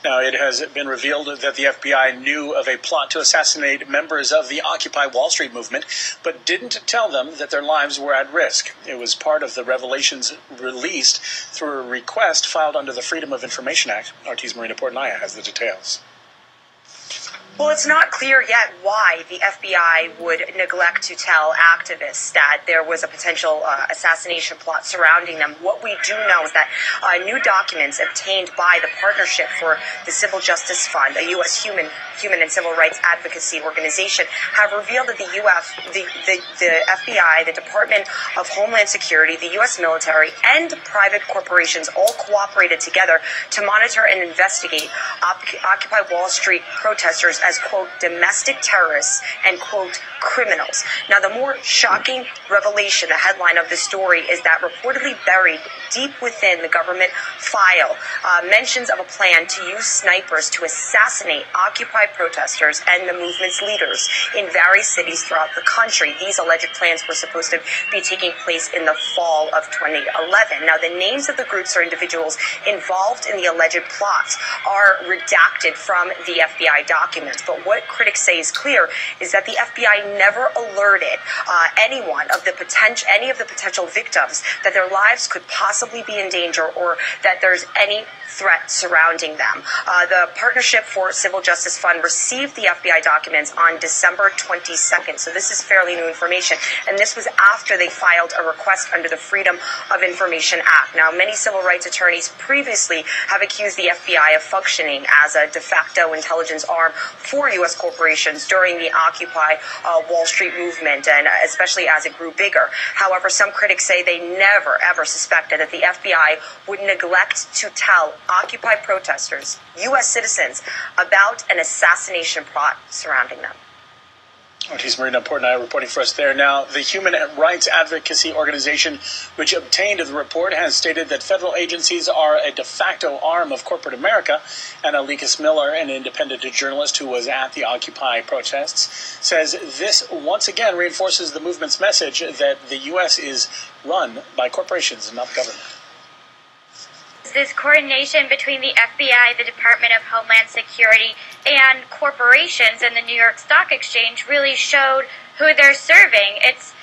Now, it has been revealed that the FBI knew of a plot to assassinate members of the Occupy Wall Street movement, but didn't tell them that their lives were at risk. It was part of the revelations released through a request filed under the Freedom of Information Act. RT's Marina Portnaya has the details. Well, it's not clear yet why the FBI would neglect to tell activists that there was a potential assassination plot surrounding them. What we do know is that new documents obtained by the Partnership for the Civil Justice Fund, a U.S. human and civil rights advocacy organization, have revealed that the FBI, the Department of Homeland Security, the U.S. military, and private corporations all cooperated together to monitor and investigate Occupy Wall Street protesters as, quote, domestic terrorists and, quote, criminals. Now, the more shocking revelation, the headline of the story, is that reportedly buried deep within the government file, mentions of a plan to use snipers to assassinate Occupy protesters and the movement's leaders in various cities throughout the country. These alleged plans were supposed to be taking place in the fall of 2011. Now, the names of the groups or individuals involved in the alleged plots are redacted from the FBI documents. But what critics say is clear is that the FBI never alerted any of the potential victims that their lives could possibly be in danger or that there's any threat surrounding them. The Partnership for Civil Justice Fund received the FBI documents on December 22nd, so this is fairly new information, and this was after they filed a request under the Freedom of Information Act. Now, many civil rights attorneys previously have accused the FBI of functioning as a de facto intelligence arm for U.S. corporations during the Occupy Wall Street movement, and especially as it grew bigger. However, some critics say they never, ever suspected that the FBI would neglect to tell Occupy protesters, U.S. citizens, about an assassination plot surrounding them. RT's Marina Portnaya reporting for us there. Now, the human rights advocacy organization which obtained the report has stated that federal agencies are a de facto arm of corporate America. And Alikas Miller, an independent journalist who was at the Occupy protests, says this once again reinforces the movement's message that the U.S. is run by corporations and not the government. This coordination between the FBI, the Department of Homeland Security, and corporations and the New York Stock Exchange really showed who they're serving. It's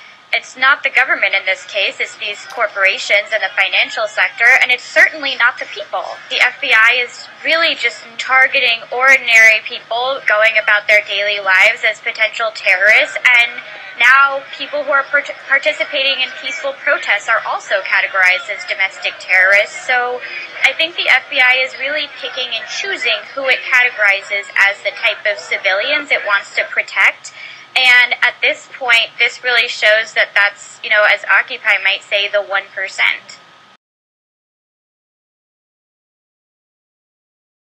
not the government in this case, it's these corporations and the financial sector, and it's certainly not the people. The FBI is really just targeting ordinary people going about their daily lives as potential terrorists, and now people who are participating in peaceful protests are also categorized as domestic terrorists. So I think the FBI is really picking and choosing who it categorizes as the type of civilians it wants to protect. And at this point, this really shows that that's, as Occupy might say, the 1%.